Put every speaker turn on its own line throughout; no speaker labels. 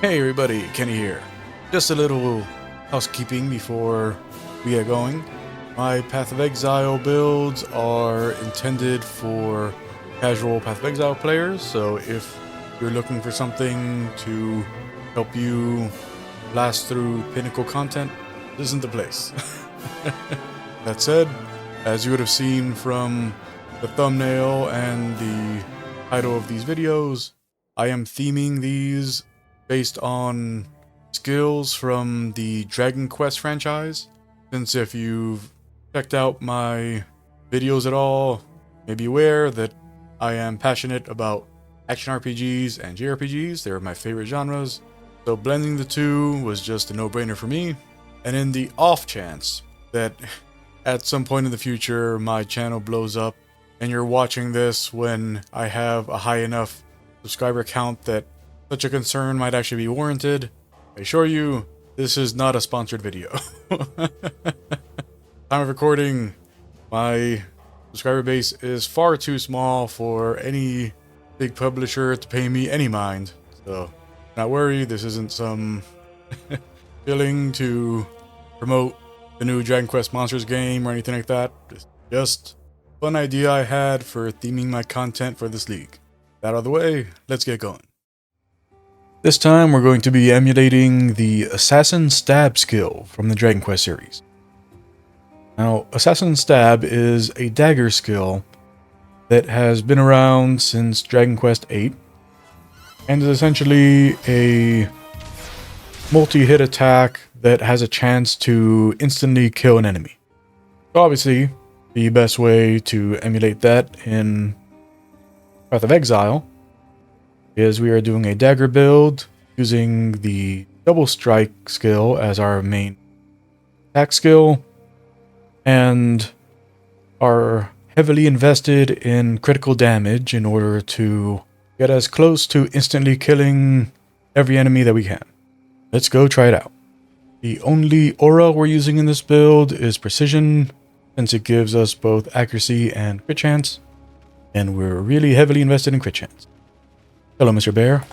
Hey everybody, Kenny here. Just a little housekeeping before we get going. My Path of Exile builds are intended for casual Path of Exile players, so if you're looking for something to help you blast through pinnacle content, this isn't the place. That said, as you would have seen from the thumbnail and the title of these videos, I am theming these based on skills from the Dragon Quest franchise. Since if you've checked out my videos at all, you may be aware that I am passionate about action RPGs and JRPGs. They're my favorite genres. So blending the two was just a no-brainer for me. And in the off chance that at some point in the future my channel blows up and you're watching this when I have a high enough subscriber count that such a concern might actually be warranted, I assure you, this is not a sponsored video. Time of recording, my subscriber base is far too small for any big publisher to pay me any mind. So, not worry, this isn't some billing to promote the new Dragon Quest Monsters game or anything like that. It's just a fun idea I had for theming my content for this league. That out of the way, let's get going. This time we're going to be emulating the Assassin Stab skill from the Dragon Quest series. Now, Assassin Stab is a dagger skill that has been around since Dragon Quest VIII and is essentially a multi-hit attack that has a chance to instantly kill an enemy. So obviously, the best way to emulate that in Path of Exile is we are doing a dagger build using the double strike skill as our main attack skill and are heavily invested in critical damage in order to get as close to instantly killing every enemy that we can. Let's go try it out. The only aura we're using in this build is precision, since it gives us both accuracy and crit chance, and we're really heavily invested in crit chance. Hello, Mr. Bear.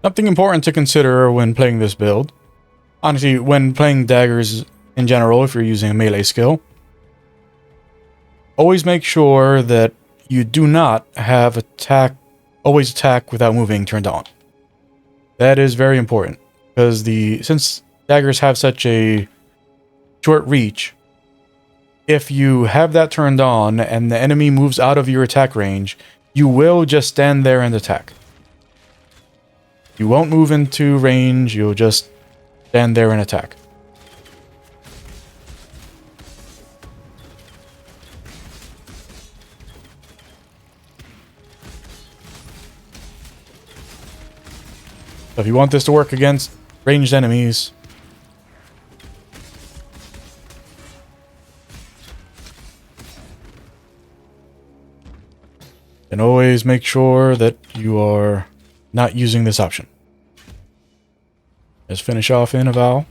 Something important to consider when playing this build, honestly, when playing daggers in general, if you're using a melee skill, always make sure that you do not have always attack without moving turned on. That is very important, because since daggers have such a short reach, if you have that turned on and the enemy moves out of your attack range, you will just stand there and attack. You won't move into range, you'll just stand there and attack. So if you want this to work against ranged enemies, then always make sure that you are not using this option. Let's finish off in Exile.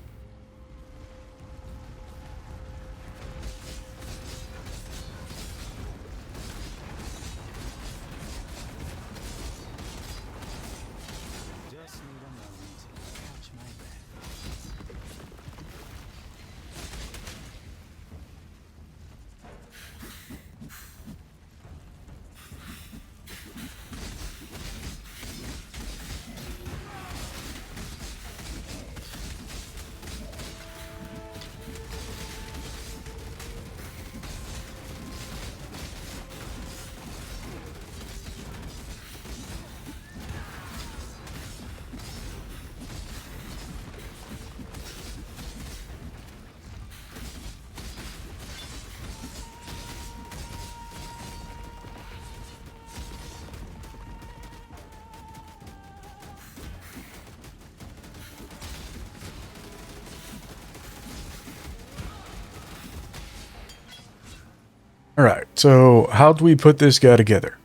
Alright, so how do we put this guy together?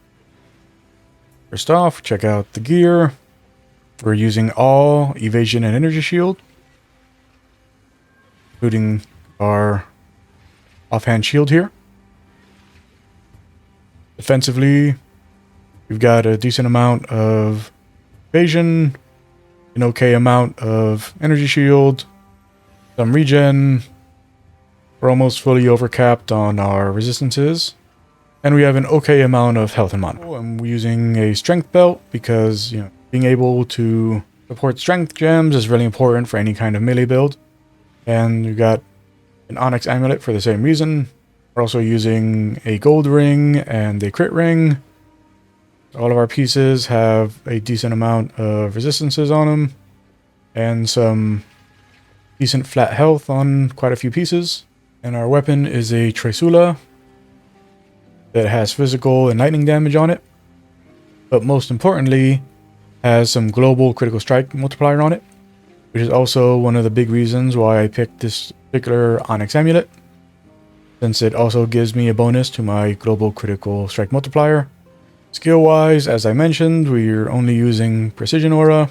First off, check out the gear. We're using all evasion and energy shield, including our offhand shield here. Defensively, we've got a decent amount of evasion, an okay amount of energy shield, some regen. We're almost fully overcapped on our resistances. And we have an okay amount of health and mana. I'm using a strength belt because, being able to support strength gems is really important for any kind of melee build. And we've got an onyx amulet for the same reason. We're also using a gold ring and a crit ring. All of our pieces have a decent amount of resistances on them. And some decent flat health on quite a few pieces. And our weapon is a Trisula that has physical and lightning damage on it. But most importantly, has some global critical strike multiplier on it. Which is also one of the big reasons why I picked this particular Onyx Amulet. Since it also gives me a bonus to my global critical strike multiplier. Skill-wise, as I mentioned, we're only using Precision Aura.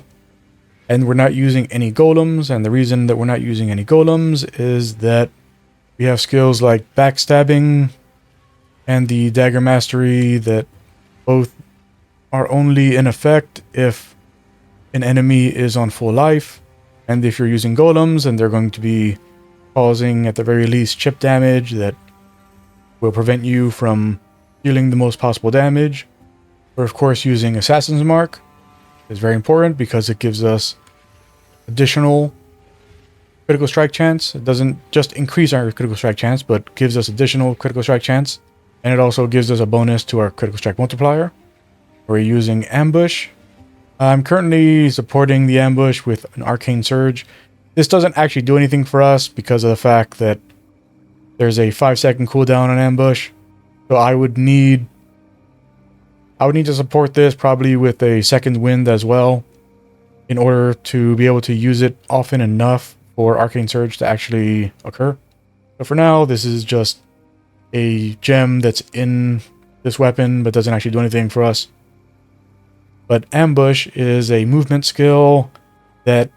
And we're not using any golems. And the reason that we're not using any golems is that we have skills like Backstabbing and the Dagger Mastery that both are only in effect if an enemy is on full life. And if you're using golems, then they're going to be causing, at the very least, chip damage that will prevent you from dealing the most possible damage. We're, of course, using Assassin's Mark. It's very important because it gives us additional critical strike chance. It doesn't just increase our critical strike chance, but gives us additional critical strike chance. And it also gives us a bonus to our critical strike multiplier. We're using Ambush. I'm currently supporting the Ambush with an Arcane Surge. This doesn't actually do anything for us because of the fact that there's a 5-second cooldown on Ambush. So I would need to support this probably with a Second Wind as well in order to be able to use it often enough for Arcane Surge to actually occur. But for now, this is just a gem that's in this weapon but doesn't actually do anything for us. But Ambush is a movement skill that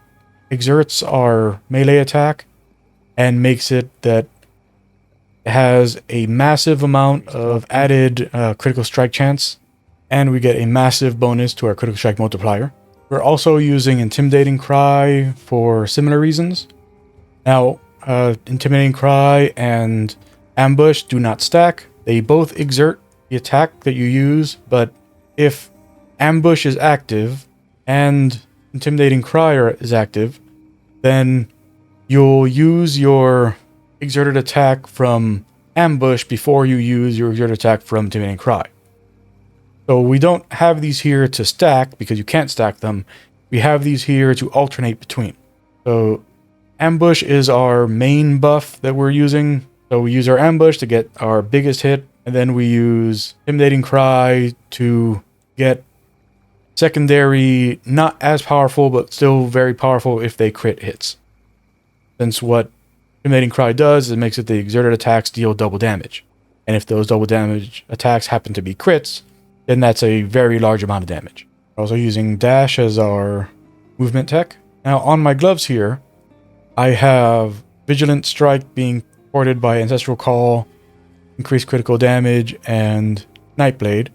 exerts our melee attack and makes it that it has a massive amount of added critical strike chance, and we get a massive bonus to our critical strike multiplier. We're also using Intimidating Cry for similar reasons. Now, Intimidating Cry and Ambush do not stack. They both exert the attack that you use, but if Ambush is active and Intimidating Cry is active, then you'll use your exerted attack from Ambush before you use your exerted attack from Intimidating Cry. So we don't have these here to stack because you can't stack them. We have these here to alternate between. So Ambush is our main buff that we're using. So we use our Ambush to get our biggest hit, and then we use Intimidating Cry to get secondary, not as powerful, but still very powerful if they crit hits. Since what Intimidating Cry does is it makes it the exerted attacks deal double damage. And if those double damage attacks happen to be crits, then that's a very large amount of damage. We're also using Dash as our movement tech. Now on my gloves here, I have Vigilant Strike being supported by Ancestral Call, increased critical damage, and Nightblade.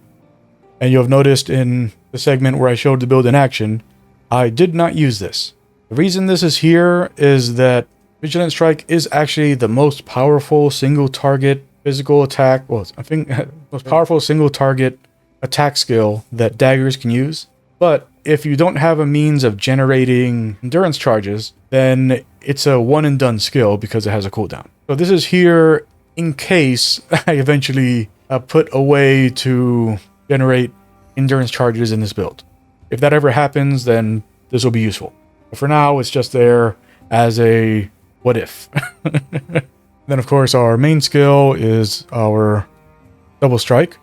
And you'll have noticed in the segment where I showed the build in action, I did not use this. The reason this is here is that Vigilant Strike is actually the most powerful single target physical attack. Well, I think most powerful single target attack skill that daggers can use. But if you don't have a means of generating endurance charges, then it's a one and done skill because it has a cooldown. So this is here in case I eventually put a way to generate endurance charges in this build. If that ever happens, then this will be useful. But for now, it's just there as a what if. Then of course our main skill is our Double Strike,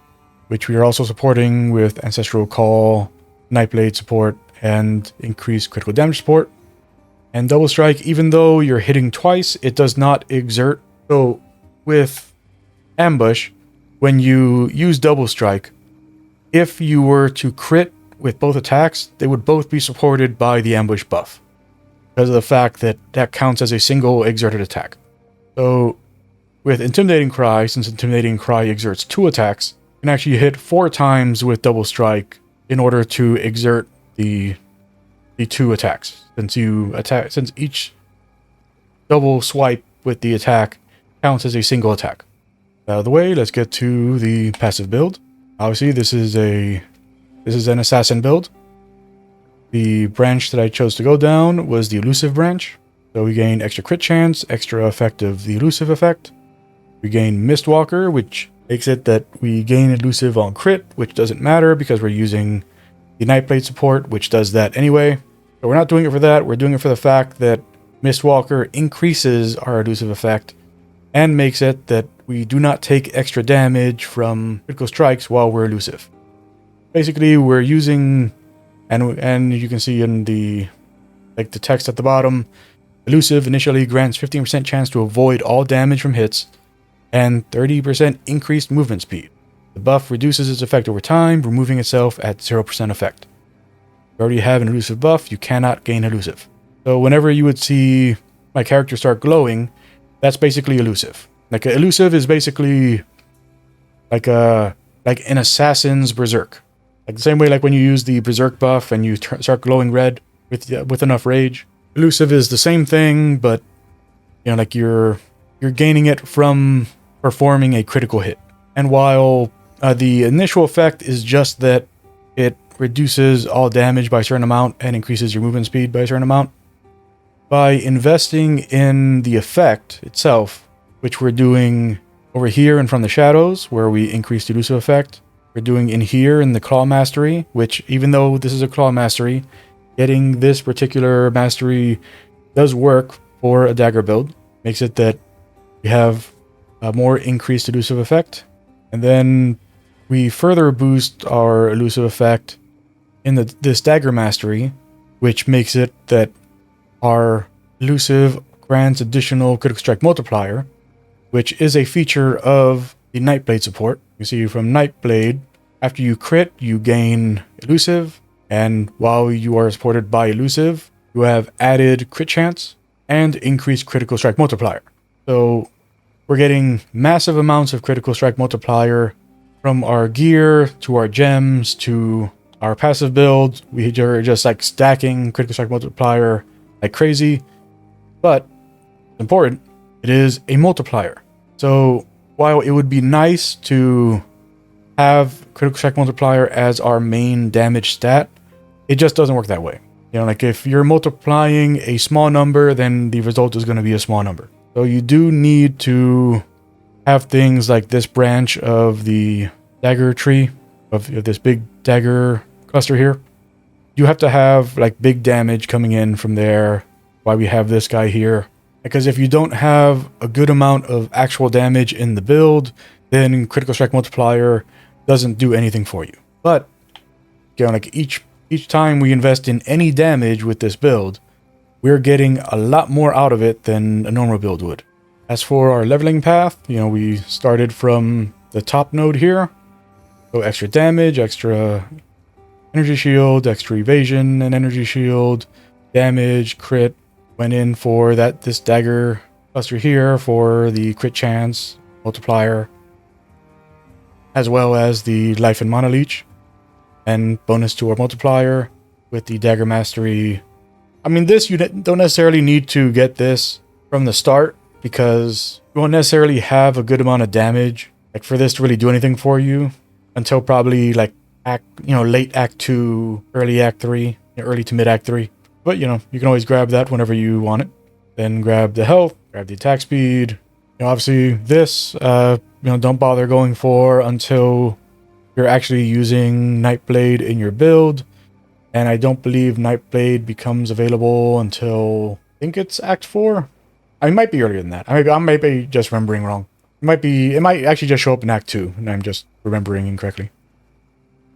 which we are also supporting with Ancestral Call, Nightblade support, and increased critical damage support. And Double Strike, even though you're hitting twice, it does not exert. So with Ambush, when you use Double Strike, if you were to crit with both attacks, they would both be supported by the Ambush buff, because of the fact that that counts as a single exerted attack. So with Intimidating Cry, since Intimidating Cry exerts 2 attacks, you can actually hit 4 times with Double Strike in order to exert the 2 attacks. Since each double swipe with the attack counts as a single attack. Out of the way, let's get to the passive build. Obviously, this is an assassin build. The branch that I chose to go down was the elusive branch. So we gain extra crit chance, extra effect of the elusive effect. We gain Mistwalker, which makes it that we gain elusive on crit, which doesn't matter because we're using the Nightblade support, which does that anyway. But we're not doing it for that. We're doing it for the fact that Mistwalker increases our elusive effect and makes it that we do not take extra damage from critical strikes while we're elusive. Basically, we're using, and you can see in the text at the bottom, elusive initially grants 15% chance to avoid all damage from hits and 30% increased movement speed. The buff reduces its effect over time, removing itself at 0% effect. If you already have an elusive buff, you cannot gain elusive. So whenever you would see my character start glowing, that's basically elusive. Elusive is basically like an assassin's berserk. Like the same way like when you use the berserk buff and you start glowing red with enough rage. Elusive is the same thing, but you're gaining it from performing a critical hit. And while the initial effect is just that it reduces all damage by a certain amount and increases your movement speed by a certain amount, by investing in the effect itself, which we're doing over here and from the shadows, where we increase the elusive effect, we're doing in here in the Claw Mastery, which even though this is a Claw Mastery, getting this particular mastery does work for a dagger build. Makes it that we have a more increased elusive effect. And then we further boost our elusive effect in this dagger mastery, which makes it that our elusive grants additional critical strike multiplier, which is a feature of the Nightblade support. You see from Nightblade, after you crit, you gain elusive, and while you are supported by elusive, you have added crit chance and increased critical strike multiplier. So we're getting massive amounts of critical strike multiplier from our gear to our gems to our passive build, we are just like stacking critical strike multiplier like crazy, but important, it is a multiplier. So while it would be nice to have critical strike multiplier as our main damage stat, it just doesn't work that way. You know, like if you're multiplying a small number, then the result is going to be a small number. So you do need to have things like this branch of the dagger tree, of this big dagger cluster here. You have to have like big damage coming in from there. Why we have this guy here. Because if you don't have a good amount of actual damage in the build, then critical strike multiplier doesn't do anything for you. But you know, like each time we invest in any damage with this build, we're getting a lot more out of it than a normal build would. As for our leveling path, you know, we started from the top node here. So extra damage, extra energy shield, extra evasion and energy shield, damage, crit. Went in for this dagger cluster here for the crit chance multiplier, as well as the life and mana leech, and bonus to our multiplier with the dagger mastery. I mean, this you don't necessarily need to get this from the start, because you won't necessarily have a good amount of damage like for this to really do anything for you until probably like late act 2, early act 3, early to mid act 3. But, you know, you can always grab that whenever you want it. Then grab the health, grab the attack speed. You know, obviously this, don't bother going for until you're actually using Nightblade in your build. And I don't believe Nightblade becomes available until, I think it's Act 4. I might be earlier than that. I might be just remembering wrong. It might actually just show up in Act 2, and I'm just remembering incorrectly.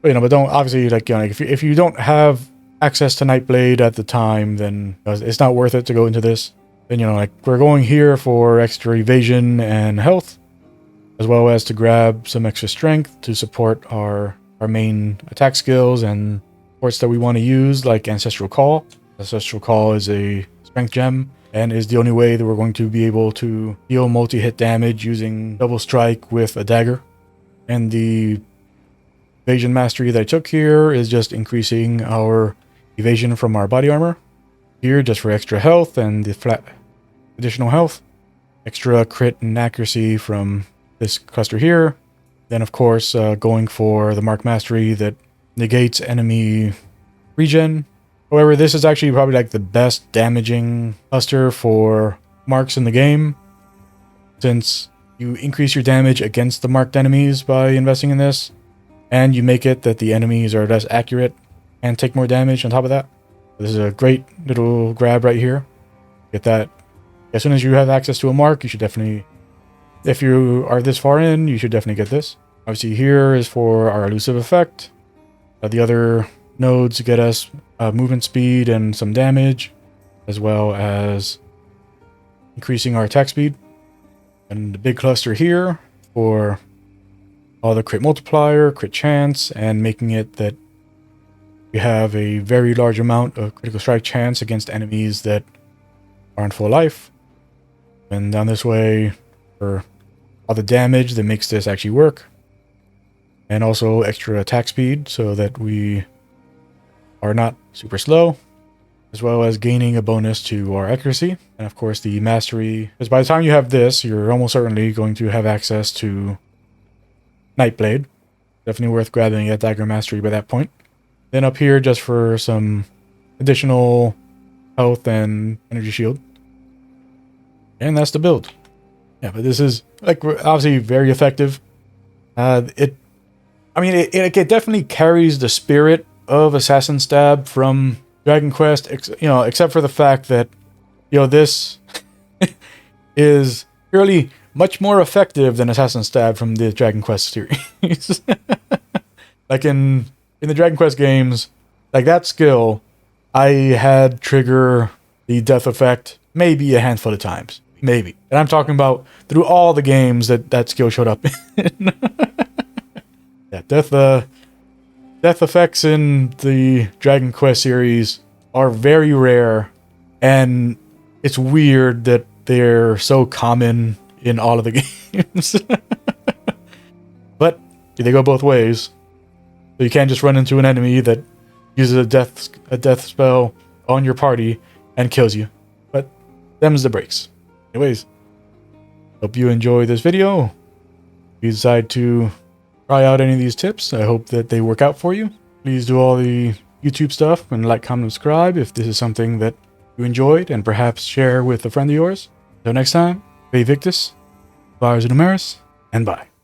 But, you know, but don't, obviously, like, you know, if you don't have access to Nightblade at the time, then it's not worth it to go into this. Then, you know, like, we're going here for extra evasion and health, as well as to grab some extra strength to support our main attack skills and supports that we want to use, like Ancestral Call. Ancestral Call is a strength gem and is the only way that we're going to be able to deal multi-hit damage using double strike with a dagger. And the evasion mastery that I took here is just increasing our evasion from our body armor here, just for extra health and the flat additional health, extra crit and accuracy from this cluster here. Then of course going for the mark mastery that negates enemy regen. However, this is actually probably like the best damaging cluster for marks in the game, since you increase your damage against the marked enemies by investing in this, and you make it that the enemies are less accurate and take more damage on top of that. This is a great little grab right here. Get that. As soon as you have access to a mark, you should definitely, if you are this far in, you should definitely get this. Obviously here is for our elusive effect. The other nodes get us movement speed and some damage, as well as increasing our attack speed. And the big cluster here for all the crit multiplier, crit chance, and making it that we have a very large amount of critical strike chance against enemies that aren't full life. And down this way for all the damage that makes this actually work. And also extra attack speed so that we are not super slow, as well as gaining a bonus to our accuracy. And of course the mastery, because by the time you have this, you're almost certainly going to have access to Nightblade. Definitely worth grabbing a dagger mastery by that point. Then up here, just for some additional health and energy shield. And that's the build. Yeah, but this is like obviously very effective. It definitely carries the spirit of Assassin Stab from Dragon Quest, except for the fact that, this is really much more effective than Assassin Stab from the Dragon Quest series. Like in the Dragon Quest games, like that skill, I had trigger the death effect maybe a handful of times. Maybe. And I'm talking about through all the games that skill showed up in. Yeah, death effects in the Dragon Quest series are very rare, and it's weird that they're so common in all of the games. But they go both ways. So you can't just run into an enemy that uses a death spell on your party and kills you. But them's the breaks. Anyways, hope you enjoy this video. If you decide to try out any of these tips, I hope that they work out for you. Please do all the YouTube stuff and like, comment, subscribe if this is something that you enjoyed, and perhaps share with a friend of yours. Until next time, Be Victus, Vars and Numeris, and bye.